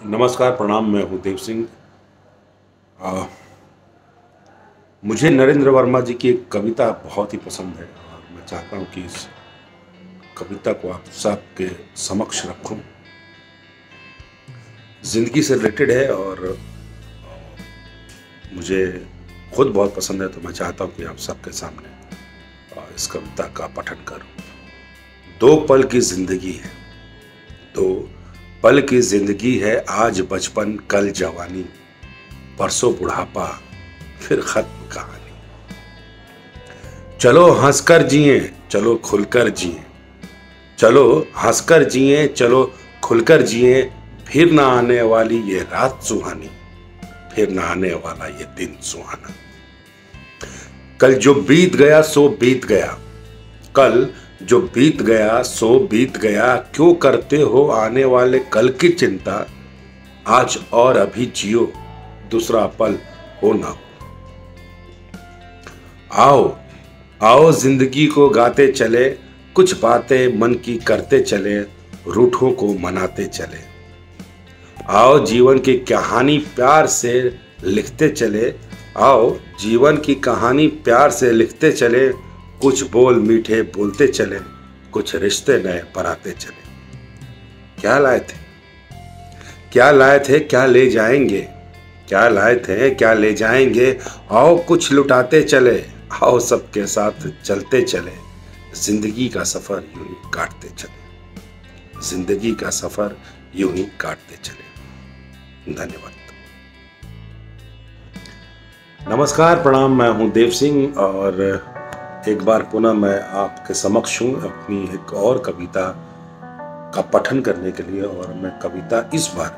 नमस्कार, प्रणाम। मैं हूँ देव सिंह। अ, मुझे नरेंद्र वर्मा जी की एक कविता बहुत ही पसंद है और मैं चाहता हूँ कि इस कविता को आप सबके समक्ष रखूं। जिंदगी से रिलेटेड है और मुझे खुद बहुत पसंद है, तो मैं चाहता हूँ कि आप सबके सामने इस कविता का पठन करूं। दो पल की जिंदगी है, दो पल की जिंदगी है। आज बचपन, कल जवानी, परसों बुढ़ापा, फिर खत्म कहानी। चलो हंसकर जिए, चलो खुलकर जिए, चलो हंसकर जिए, चलो खुलकर जिए। फिर ना आने वाली ये रात सुहानी, फिर ना आने वाला ये दिन सुहाना। कल जो बीत गया सो बीत गया, कल जो बीत गया सो बीत गया। क्यों करते हो आने वाले कल की चिंता? आज और अभी जियो, दूसरा पल हो ना हो। आओ आओ जिंदगी को गाते चले, कुछ बातें मन की करते चले, रूठों को मनाते चले। आओ जीवन की कहानी प्यार से लिखते चले, आओ जीवन की कहानी प्यार से लिखते चले। कुछ बोल मीठे बोलते चले, कुछ रिश्ते नए बनाते चले। क्या लाए थे, क्या लाए थे, क्या ले जाएंगे, क्या लाए थे, क्या ले जाएंगे। आओ कुछ लुटाते चले, आओ सबके साथ चलते चले। जिंदगी का सफर यूं ही काटते चले, जिंदगी का सफर यूं ही काटते चले। धन्यवाद। नमस्कार, प्रणाम। मैं हूं देव सिंह और एक बार पुनः मैं आपके समक्ष हूं अपनी एक और कविता का पठन करने के लिए। और मैं कविता इस बार,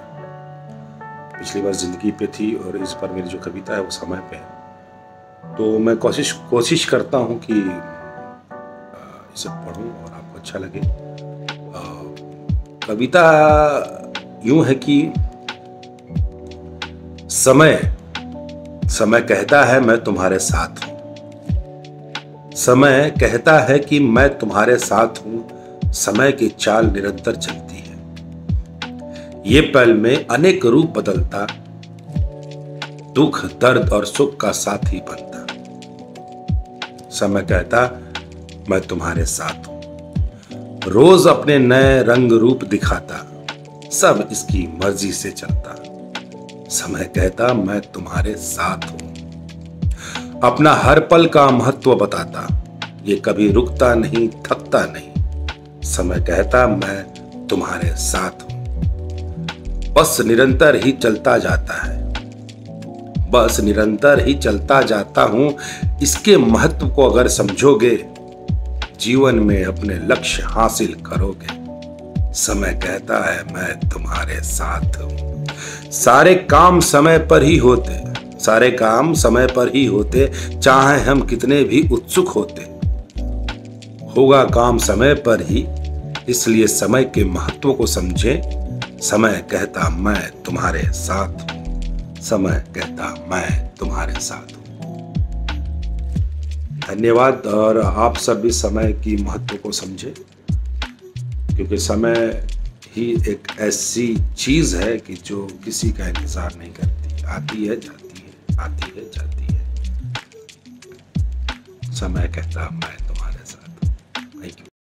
पिछली बार जिंदगी पे थी और इस बार मेरी जो कविता है वो समय पे है। तो मैं कोशिश करता हूँ कि इसे पढूं और आपको अच्छा लगे। कविता यूं है कि समय समय कहता है मैं तुम्हारे साथ हूं, समय कहता है कि मैं तुम्हारे साथ हूं। समय की चाल निरंतर चलती है, ये पल में अनेक रूप बदलता, दुख दर्द और सुख का साथी बनता। समय कहता मैं तुम्हारे साथ हूं, रोज अपने नए रंग रूप दिखाता, सब इसकी मर्जी से चलता। समय कहता मैं तुम्हारे साथ हूं, अपना हर पल का महत्व बताता, ये कभी रुकता नहीं, थकता नहीं। समय कहता मैं तुम्हारे साथ हूं, बस निरंतर ही चलता जाता है, बस निरंतर ही चलता जाता हूं। इसके महत्व को अगर समझोगे, जीवन में अपने लक्ष्य हासिल करोगे। समय कहता है मैं तुम्हारे साथ हूं। सारे काम समय पर ही होते, सारे काम समय पर ही होते, चाहे हम कितने भी उत्सुक होते। होगा काम समय पर ही, इसलिए समय के महत्व को समझें। समय कहता मैं तुम्हारे साथ हूं, समय कहता मैं तुम्हारे साथ हूं। धन्यवाद। और आप सब भी समय की महत्व को समझें, क्योंकि समय ही एक ऐसी चीज है कि जो किसी का इंतजार नहीं करती, आती है जाती है, आती है जाती है। समय कहता मैं तुम्हारे साथ हूं। Thank you.